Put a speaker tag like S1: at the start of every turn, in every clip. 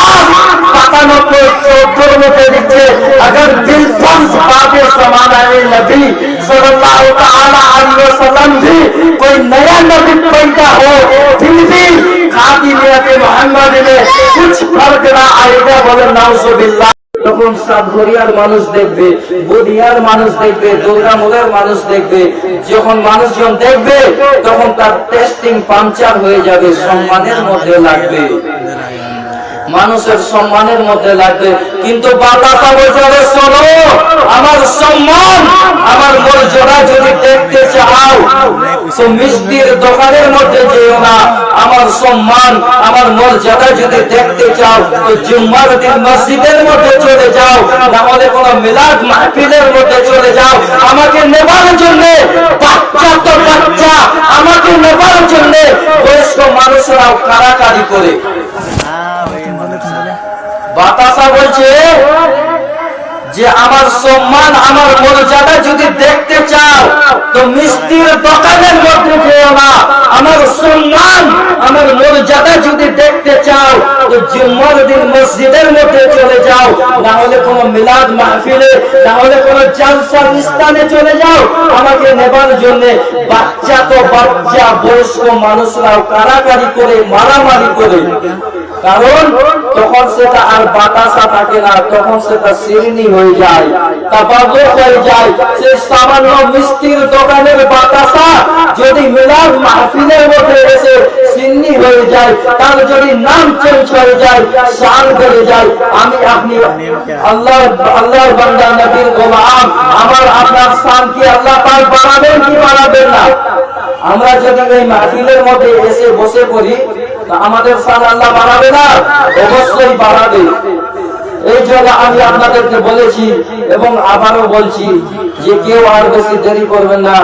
S1: 97 में लिखे अगर दिल फंस बातें समाना नबी सल्लल्लाहु तआला अलैहि वसल्लम भी कोई नया नबी पैदा हो फिर भी खातिमियत मोहम्मद में कुछ फर्क ना आएगा बोले नाउजुबिल्लाह। তখন সাতঘরিয়ার মানুষ দেখবে, বদিয়ার মানুষ দেখবে, দুর্গামূলের মানুষ দেখবে। যখন মানুষজন দেখবে তখন তার টেস্টিং পাঞ্চার হয়ে যাবে, সম্মানের মধ্যে লাগবে, মানুষের সম্মানের মধ্যে লাগবে। কিন্তু বাতাসা বলছে শোনো, আমার সম্মান আমার মর্যাদা যদি দেখতে চাও তো মিষ্টির দোকানের মধ্যে যেও না। আমার সম্মান আমার মর্যাদা যদি দেখতে চাও তো জুম্মার দিন মসজিদের মধ্যে চলে যাও, না হলে কোন মিলাদ মাহফিলের মধ্যে চলে যাও। আমাকে নেবার জন্য বাচ্চা তো বাচ্চা, আমাকে নেবার জন্য বয়স্ক মানুষরাও কারাকারি করে। বাতাসা বলছে যে আমার সম্মান আমার মর্যাদা যদি দেখতে চাও তো মিষ্টির দোকানের মধ্যে যেও না। আমার সম্মান আমার মর্যাদা যদি দেখতে চাও তো জুম্মার দিন মসজিদের মধ্যে চলে যাও, না হলে কোনো মিলাদ মাহফিলে, না হলে কোনো জালসার স্থানে চলে যাও। আমাকে নেবার জন্য বাচ্চা তো বাচ্চা, বয়স্ক মানুষরাও কারাকারি করে, মারামারি করে। কারণ তখন সেটা আর বাতাসা থাকে না, তখন সেটা শিরনি হয়ে যায়, তাবাদুল হয়ে যায়। সে সামান্য মিষ্টির দোকানের বাতাসা যদি মিলাদ মাহফিলের মধ্যে এসে শিরনি হয়ে যায়, তার যদি নাম চেঞ্জ হয়ে যায়, শান বেড়ে যায়। আমি আপনি আল্লাহর বান্দা নবীর গোলাম, আমার আপনার শান কি আল্লাহ পাক বাড়াবেন কি বাড়াবেন না? আমরা যদি এই মাহফিলের মধ্যে এসে বসে পড়ি আমাদের শান আল্লাহ বাড়াবে না? অবশ্যই বাড়াবে। এই জন্য আমি আপনাদেরকে বলেছি এবং আবারও বলছি যে কেউ আর বেশি দেরি করবেন না,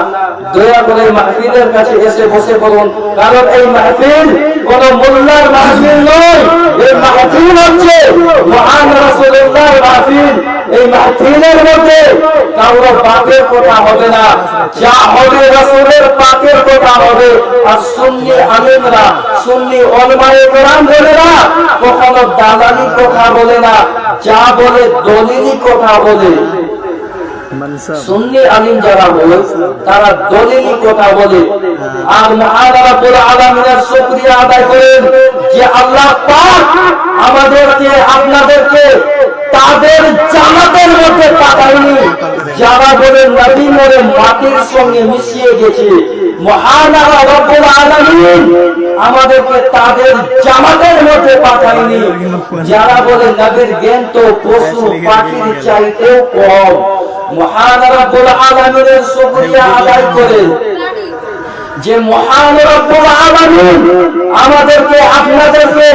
S1: দয়া করে মাহফিলের কাছে এসে বসে পড়ুন। কারণ এই মাহফিল কোন মোল্লার মাহফিল নয়, এই মাহফিল হচ্ছে মহান রাসূলুল্লাহর মাহফিল। এই মাহফিলের মধ্যে কারো পাকের কথা হবে না, যা হবে রাসূলের পাকের কথা হবে। আর সুন্নি আলেমরা, সুন্নি উলামায়ে কেরাম বলে না, কখনো দালালি কথা বলে না, যা বলে দলিলি কথা বলে। সুন্নি আলিম যারা বলে তারা দলিলি কথা বলে। আর মহান রব্বুল আলামিনের শুকরিয়া আদায় করেন যে আল্লাহ পাক আমাদেরকে আপনাদেরকে তাদের জামাতের মধ্যে পাঠায়নি যারা বলে নবী মরে মাটির সঙ্গে মিশিয়ে গেছে। মহান রব্বুল আলামিন আমাদেরকে তাদের জামাতের মধ্যে পাঠায়নি যারা বলে নবীর জ্ঞান তো পশু পাখির চাইতেও কম। মহান রব্বুল আলামিনের শুকরিয়া আদায় করে যে মহান রব্বুল আলামিন আমাদেরকে আপনাদেরকে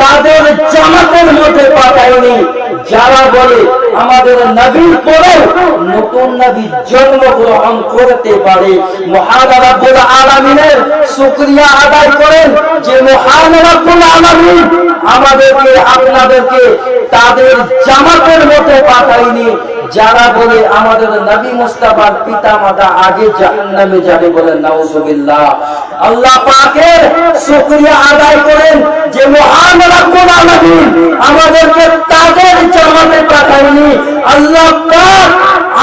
S1: তাদের জামাতের মধ্যে পাঠায়নি যারা বলে আমাদের নবীর পরে নতুন নবী জন্মগ্রহণ করতে পারে। মহান রব্বুল আলামিনের শুকরিয়া আদায় করেন যে মহান রব্বুল আলামিন আমাদেরকে আপনাদেরকে তাদের জামাতের মধ্যে পাঠায়নি যারা বলে আমাদের নবী মুস্তাফার পিতা মাতা আগে জাহান্নামে যাবে, বলেন নাউজুবিল্লাহ। আল্লাহ পাকের শুকরিয়া আদায় করেন যে মহান রব্বুল আলামিন আমাদেরকে তাদের জামাতে পাঠায়নি, আল্লাহ পাক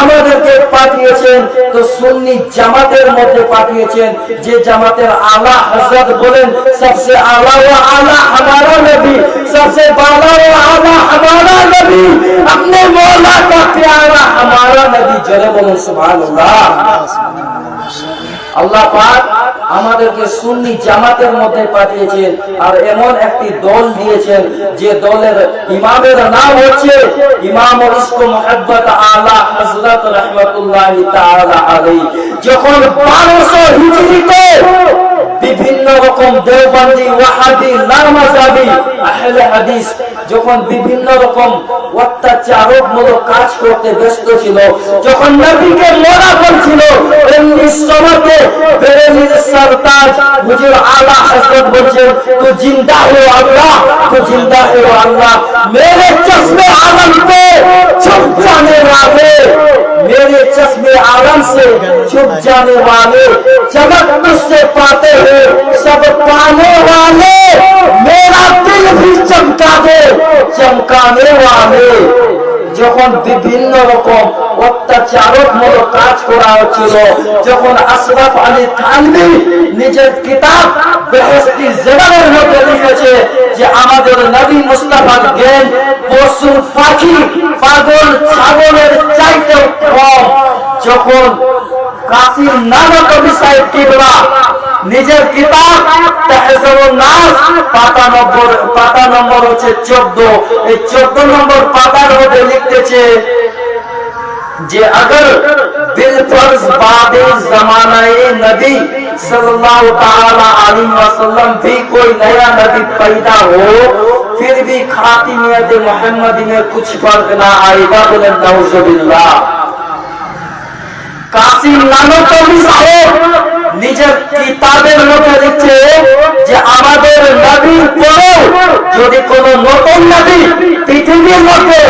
S1: আমাদেরকে পাঠিয়েছেন তো সুন্নি জামাতের মধ্যে পাঠিয়েছেন, যে জামাতের আলা হযরত বলেন সবসে আলা ওয়া আলা हमारा नबी, सबसे बाला व आला हमारा नबी, अपने मौला का प्यारा हमारा नबी। जरे बोलो सुभान अल्लाह। আল্লাহ পাক আমাদেরকে সুন্নি জামাতের মধ্যে পাঠিয়েছেন আর এমন একটি দল দিয়েছেন যে দলের ইমামের নাম হচ্ছে ইমাম ইশক মুহাব্বত আলা হযরত রাহমাতুল্লাহি তাআলা আলাইহি। যখন 1200 হিজরিতে বিভিন্ন রকম দেওবন্দি, ওয়াহাবি, লামাযাবি, আহলে হাদিস যখন বিভিন্ন রকম অত্যাচারমূলক কাজ করতে ব্যস্ত ছিল, যখন নবীকে মারা বলছিল, এই সময়তে বেরেলির সরতাজ হুজুর আলা হযরত বলছেন তো জিন্দা হো আল্লাহ, তো জিন্দা হো আল্লাহ, मेरे चश्मे आलम पे छुप जाने वाले, मेरे चश्मे आलम से छुप जाने वाले, चमक तुझसे पाते हैं सब पाने वाले, मेरा दिल भी चमका दे चमकाने वाले। যখন বিভিন্ন রকম অত্যাচারমূলক কাজ করা হচ্ছিল, যখন আশরাফ আলী থানভী নিজের কিতাব বেহেশতি জেনারের মধ্যে লিখেছে যে আমাদের নবী মুস্তাফার জ্ঞান পশু পাখি পাগল ছাগলের চাইতে কম, যখন কাসিম নানা কবি সাহেব কিবলা নিজের কিতাব তাহজিবুন নাস পাতা নম্বর হচ্ছে 14, এই 14 নম্বর পাতার মধ্যে লিখতেছে যে अगर बिलफर्ज बादे जमानाए नबी सल्लल्लाहु ताला अलैहि वसल्लम भी कोई नया नबी पैदा हो फिर भी खातिमियत मोहम्मदी में कुछ फर्क ना आएगा, बोले नाउजुबिल्लाह। কাসিম নানকবি সাহেব নিজের কিতাবের মধ্যে লিখছে যে আমাদের নবীর পরেও যদি কোন নতুন নবী পৃথিবীর মধ্যে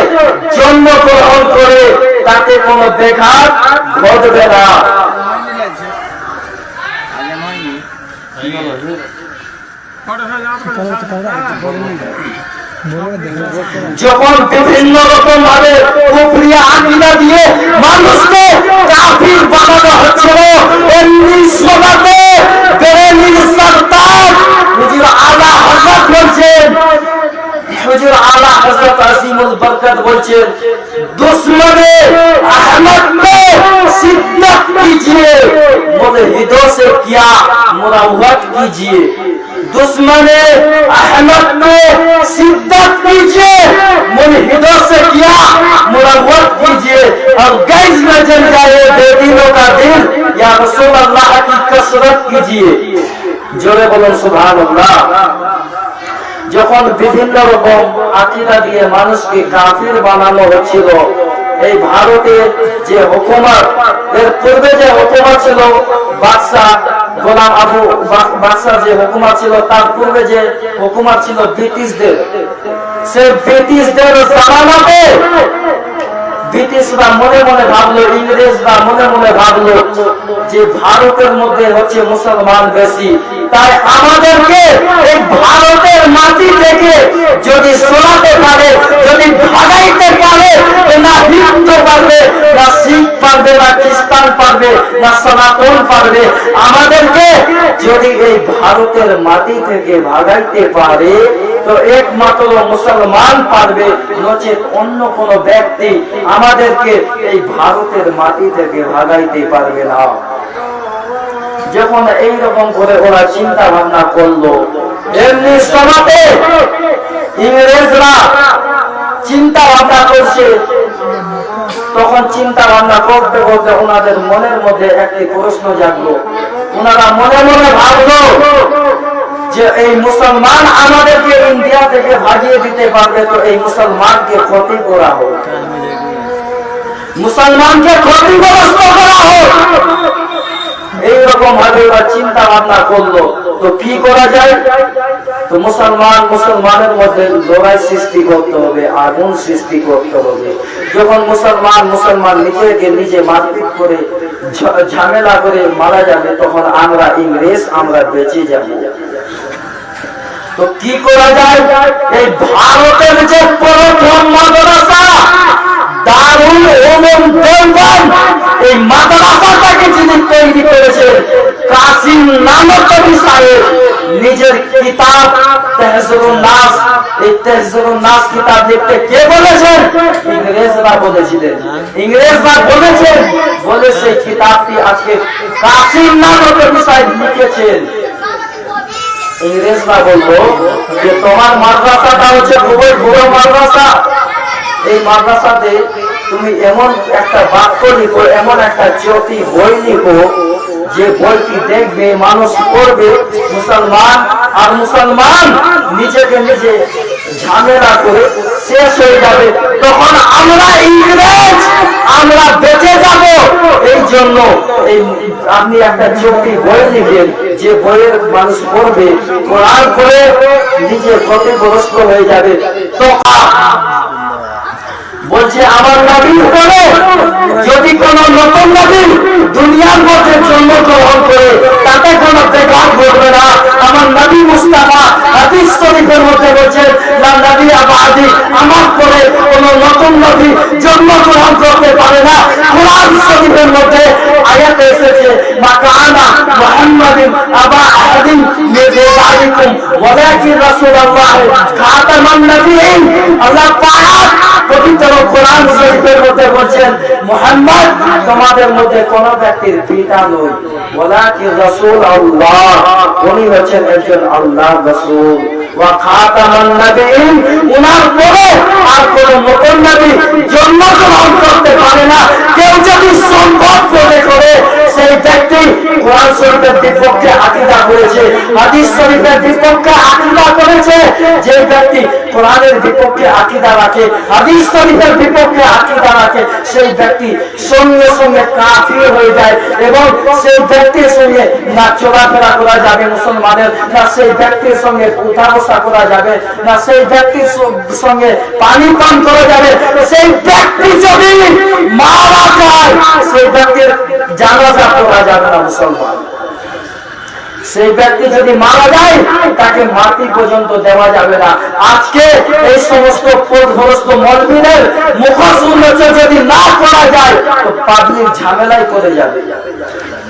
S1: জন্মগ্রহণ করে তাতে কোনো ব্যাঘাত ঘটবে না। যখন বিভিন্ন রকম ভাবে কুফরিয়া আকীদা দিয়ে মানুষকে কাফির বানানো হচ্ছিল, এমনি সময়তে বেরেলির সরদার হুজুর আলা হযরত বলছেন, হুজুর আলা হযরত আসিমুল বরকত বলছেন दुश्मने अहमद को शिद्दत कीजिए मुल्हिदों से क्या मुरावत कीजिए, दुश्मने अहमद को शिद्दत कीजिए मुल्हिदों से क्या मुरावत कीजिए, और गैस में जल जाए बेदीनों का दिल या रसूल अल्लाह की कसरत कीजिए। जोरे बोलो सुभान अल्लाह। যখন বিভিন্ন রকম আকীদা দিয়ে মানুষকে কাফির বানানো হচ্ছিল, এই ভারতের যে হুকুমত, এর পূর্বে যে হুকুমত ছিল বাদশাহ গোলাম আবু বাদশাহ যে হুকুমত ছিল, তার পূর্বে যে হুকুমত ছিল ব্রিটিশদের, সে ব্রিটিশদের জামানাতে ব্রিটিশরা মনে মনে ভাবলো, ইংরেজরা মনে মনে ভাবলো যে ভারতের মধ্যে হচ্ছে মুসলমান বেশি, তাই আমাদেরকে এই ভারতের মাটি থেকে যদি সরাতে পারে, যদি ভাগাইতে পারে, না হিন্দু পারবে, না শিখ পারবে, না খ্রিস্টান পারবে, না সনাতন পারবে, আমাদেরকে যদি এই ভারতের মাটি থেকে ভাগাইতে পারে তো একমাত্র মুসলমান পারবে, নচেত অন্য কোন ব্যক্তি আমাদেরকে এই ভারতের মাটি থেকে ভাগাইতে পারবে না। যখন এইরকম করে ওরা চিন্তা ভাবনা করলো, এমনি সময়তে ইংরেজরা চিন্তা ভাবনা করছে, তখন চিন্তা ভাবনা করতে করতে ওনাদের মনের মধ্যে একটি প্রশ্ন জাগলো। ওনারা মনে মনে ভাবলো যে এই মুসলমান আমাদেরকে ইন্ডিয়া থেকে ভাগিয়ে দিতে পারবে, তো এই মুসলমানকে ক্ষতি করা হোক, মুসলমানকে ক্ষতিগ্রস্ত করা হোক। এইরকম ভাবে ওরা চিন্তা ভাবনা করলো, তো কি করা যায়? তো মুসলমানের মধ্যে লড়াই সৃষ্টি করতে হবে, আগুন সৃষ্টি করতে হবে। যখন মুসলমান নিজেকে নিজে মারপিট করে ঝামেলা করে মারা যাবে, তখন আমরা বেঁচে যাব। তো কি করা যায়? এই ভারতের যে প্রথম মাদ্রাসা দারুল উলুম দেওবন্দ, এই মাদ্রাসাটাকে যিনি তৈরি করেছেন কাসিম নানকবি সাহেব নিজের কিতাব তাহজিবুন নাস, এই তাহজিবুন নাস কিতাব লিখতে কে বলেছেন? ইংরেজরা বলেছিলেন। ইংরেজরা বলেছেন বলে সেই কিতাবটি আজকে কাসিম নানকবি সাহেব লিখেছেন। ইংরেজরা বললো যে তোমার মাদ্রাসাটা হচ্ছে খুবই বড় মাদ্রাসা, এই মাদ্রাসাতে তুমি এমন একটা বাক্য লিখো, এমন একটা জ্যোতি বই লিখো যে বইটি দেখবে, মানুষ পড়বে, মুসলমান আর মুসলমান নিজেকে নিজে ঝামেলা করে শেষ হয়ে যাবে, তখন আমরা ইংরেজ আমরা বেঁচে যাব। এই জন্য আপনি একটা জ্যোতি বই লিখেন, যে বইয়ের মানুষ পড়বে, কোরআন পড়ে নিজে ক্ষতিগ্রস্ত হয়ে যাবে। তো বলছে আমার নবীর পরে যদি কোন নতুন নবী দুনিয়ার মধ্যে জন্মগ্রহণ করে তাতে কোনো বেকার ঘটবে না। আমার নবী মুস্তাফা হাদিস শরীফের মধ্যে বলছেন লা নবিয়্যা বাদি, আমার পরে কোন নতুন নবী জন্মগ্রহণ করতে পারে না। কোরআন শরীফের মধ্যে আয়াত এসেছে মা কানা মুহাম্মাদিন আবা আহাদিন মিন রিজালিকুম ওয়ালাকিন রাসূলুল্লাহ খাতামান নবিয়্যিন। আল্লাহ পাক পবিত্র কোরআন শরীফের মধ্যে বলছেন মুহাম্মদ তোমাদের মধ্যে কোন ব্যক্তির পিতা নয়, ওয়ালাকিন রাসূলুল্লাহ, উনি হচ্ছেন একজন আল্লাহর রাসূল। ওয়া খাতামান নবিয়্যিন, উনার পরে আর কোন নতুন নবী জন্মগ্রহণ করতে পারে না। কেউ যদি সম্ভব মনে করে সেই ব্যক্তি কোরআন শরীফের বিপক্ষে আকীদা করেছে, হাদিস শরীফের বিপক্ষে আকীদা করেছে। যে ব্যক্তি কোরআনের বিপক্ষে আকীদা রাখে, হাদিস শরীফের বিপক্ষে আকীদা রাখে, সেই ব্যক্তি সঙ্গে সঙ্গে কাফির হয়ে যায় এবং সেই ব্যক্তির সঙ্গে না চলাফেরা করা যাবে মুসলমানের, না সেই ব্যক্তির সঙ্গে উঠা বসা করা যাবে, না সেই ব্যক্তির সঙ্গে পানি পান করা যাবে। সেই ব্যক্তি যদি মারা যায় সেই ব্যক্তির জানাজা পড়া যাবে না মুসলমান। সেই ব্যক্তি যদি মারা যায় তাকে মাটি পর্যন্ত দেওয়া যাবে না। আজকে এই সমস্ত পথভ্রষ্ট মলবিনের মুখোশ উন্মোচন যদি না করা যায় তো পাবলিক ঝামেলায় করে যাবে।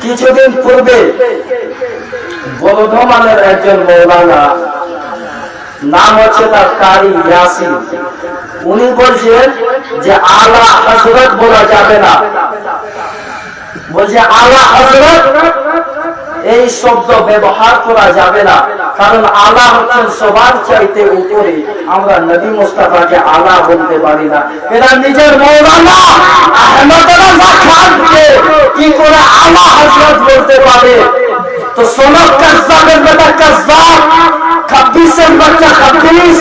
S1: কিছুদিন পূর্বে বর্ধমানের একজন মৌলানা, নাম হচ্ছে তার কারি ইয়াসিন, উনি বলছেন যে আলা হযরত বলা যাবে না। বলছে আলা হযরত এই শব্দ ব্যবহার করা যাবে না, কারণ আলা হচ্ছেন সবার চাইতে উপরে। আমরা নবী মুস্তাফাকে আলা বলতে পারি না। এরা নিজের মৌলানা আহমদ রাজা খানকে কি করে আলা হযরত বলতে পারে? তো শোনো, কাজ্জাবের বেটা কাজ্জাব, খাব্বিসের বাচ্চা খাব্বিস,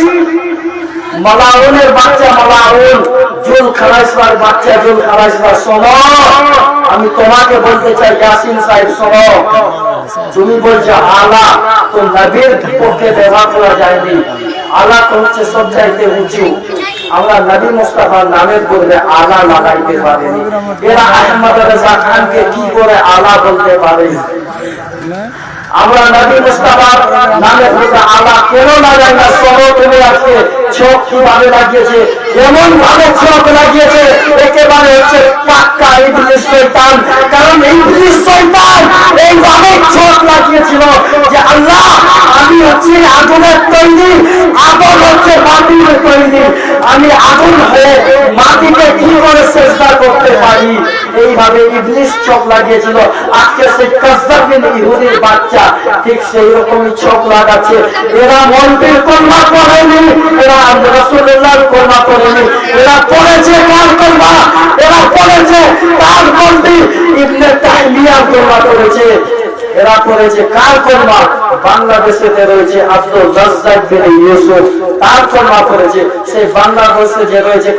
S1: মালাউনের বাচ্চা মালাউন, জুল খালাইসবার বাচ্চা জুল খালাইসবার। শোনো, আমি তোমাকে বলতে চাই ইয়াসিন সাহেব, শোনো, তুমি বলছো আলা, তো নবীর পক্ষে ব্যবহার করা যায়নি। আলা তো হচ্ছে সব চাইতে উঁচু। আমরা নবী মুস্তাফার নামের বললে আলা লাগাইতে পারিনি। এরা আহমদ রাজা খানকে কি করে আলা বলতে পারে? আমরা নবী মুস্তাফার নামে বলতে আলা কেন লাগাই না? শোনো, তুমি আজকে চোখ কিভাবে লাগিয়েছে, এমন ভাবে চোখ লাগিয়েছে একেবারে হচ্ছে পাক্কা ইবলিস শয়তান। কারণ ইবলিস শয়তান এইভাবে চোখ লাগিয়েছিল যে আল্লাহ, আমি হচ্ছে আগুনের তৈরি, আগুন হচ্ছে মাটির তৈরি, আমি আগুন হয়ে মাটিকে কি করে চেষ্টা করতে পারি? এইভাবে ইবলিস চোখ লাগিয়েছিল। আজকে সেই কাজ্জাব বিন ইহুদির বাচ্চা ঠিক সেই রকমই চোখ লাগাচ্ছে। এরা মন্ত্রীর কলমা পড়েনি, এরা রাসূলুল্লাহর কলমা পড়েনি, এরা পড়েছে কার কলমা? এরা পড়েছে তার মন্ত্রী ইবনে তাইমিয়ার কলমা পড়েছে। এরা পড়েছে কার কলমা? বাংলাদেশেতে রয়েছে আব্দুল রাজ্জাক বিন ইউসুফ, তার কলমা পড়েছে। সেই বাংলাদেশে যে রয়েছে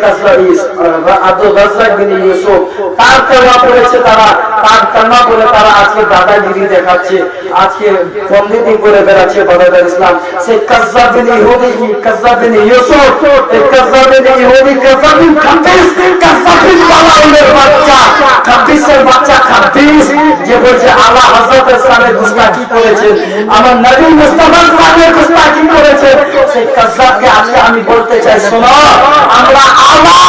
S1: আব্দুল রাজ্জাক বিন ইউসুফ, তার কলমা পড়েছে তারা। তার কলমা বলে তারা আজকে দাদাগিরি দেখাচ্ছে, আজকে পন্ডিতি করে বেড়াচ্ছে বাদাদার ইসলাম। সেই কাজ্জাব বিন ইহুদি, কাজ্জাব বিন ইউসুফ, এই কাজ্জাব বিন ইহুদি, কাজ্জাব বিন খাব্বিস, কাজ্জাব বিন মালাউনের বাচ্চা, খাব্বিসের বাচ্চা খাব্বিস, যে বলছে আলা হযরতের সামনে গুস্তাখি করেছে, আমার নবী মুস্তাফার সামনে গুস্তাখি করেছে। সেই কাজ্জাবকে আজকে আমি বলতে চাই, শোনো, আমরা আলা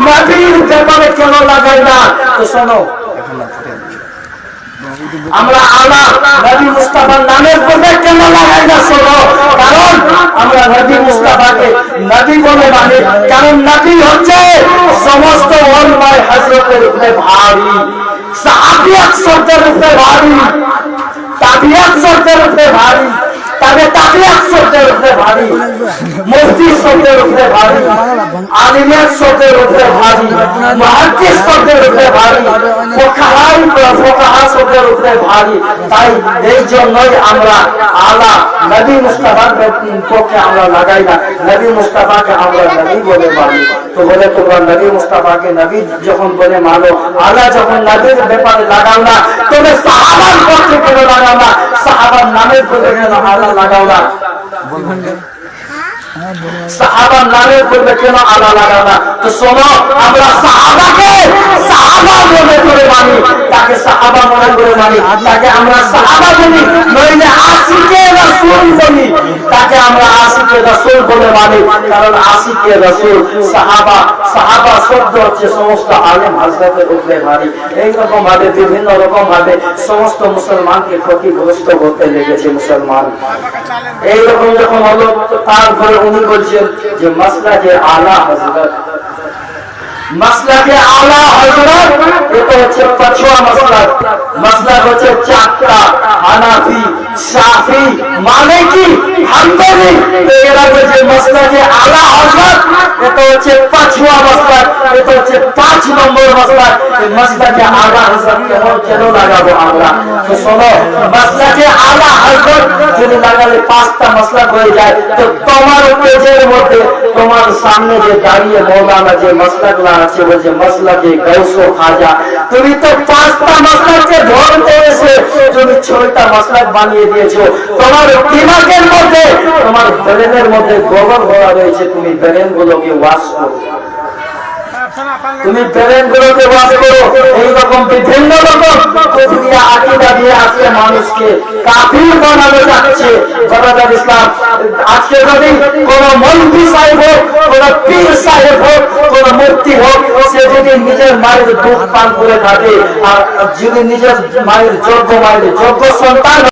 S1: নবীর ব্যাপারে কেন লাগাই না? তো শোনো, আমরা আলা নবী মুস্তাফার নামের পরে কেন লাগাই না? শোনো, কারণ আমরা নবী মুস্তাফাকে নবী বলে মানি। কারণ নবী হচ্ছে সমস্ত ওলমায়ে হযরতের উপরে ভারী, সাহাবিয়াত শব্দের উপরে ভারী, তাবিয়াত শব্দের উপরে ভারী, তবে তাবিয়াত শব্দের উপরে ভারী, মুফতি শব্দের উপরে ভারী, আলিমিয়াত শব্দের উপরে ভারী, মুহাদ্দিস শব্দের উপরে ভারী, ফুকাহা শব্দের উপরে ভারী। তাই এই জন্যই আমরা আলা নবী মুস্তাফার পক্ষে আমরা লাগাই না, নবী মুস্তাফাকে আমরা নবী বলে মানি। তো বলে তোমরা নবী মুস্তাফাকে নবী যখন বলে মানো, আলা যখন নবীর ব্যাপারে লাগাও না, তবে সাহাবার পক্ষে কেন লাগাও না? সাহাবার নামের বলে কেন আলা লাগাও না? সাহাবার নামের বলবে কেন আলা লাগাও না? তো শোনো, আমরা সাহাবাকে সাহাবা মনে করে মানি, তাকে সাহাবা মনে করে মানি, তাকে আমরা সাহাবা বলি, নইলে আশিকে রাসূল বলি, তাকে আমরা আশিকে রাসূল বলে মানি। কারণ আশিকে রাসূল সাহাবা শব্দ হচ্ছে সমস্ত আলেম হযরতের উপরে মানি। এইরকম ভাবে বিভিন্ন রকম ভাবে সমস্ত মুসলমানকে ক্ষতিগ্রস্ত করতে লেগেছে মুসলমান। এইরকম যখন হলো, তারপরে উনি বলছেন যে মাসলাকে আলা হযরত, মাসলাকে আলা হযরত এটা হচ্ছে পাঁচওয়া মাসলাক। মাসলাক হচ্ছে চারটা, হানাফি, শাফি, মালিকি, হাম্বলি। তো এরা বলছে মাসলাকে আলা হযরত এটা হচ্ছে পাঁচওয়া মাসলাক, এটা হচ্ছে 5 নম্বর মাসলাক। এই মাসলাকে আলা হযরত কেন লাগাবো আমরা? তো শোনো, মাসলাকে আলা হযরত যদি লাগালে 5টা মাসলাক হয়ে যায়, তো তোমার পেজের মধ্যে তোমার সামনে যে দাঁড়িয়ে মৌলানা যে মাসলাকগুলো আছে, বলছে মাসলাকে গাউস ও খাজা, তুমি তো 5টা মাসলাককে ধরতে এসে তুমি 6টা মাসলাক বানিয়ে দিয়েছো। তোমার দিমাগের মধ্যে, তোমার ব্রেনের মধ্যে গোবর ভরা রয়েছে, তুমি ব্রেন গুলোকে ওয়াশ করো, তুমি ব্রেন গুলোকে ওয়াশ করো। এইরকম বিভিন্ন রকম দুনিয়া আকীদা দিয়ে আজকে মানুষকে কাফির বানানো যাচ্ছে। বারাকাত ইসলাম, আজকে যদি কোন মন্ত্রী সাহেব হোক, কোন পীর সাহেব হোক, কোন মুফতি হোক, সে যদি নিজের মায়ের দুধ পান করে থাকে, আর যদি নিজের মায়ের যোগ্য সন্তান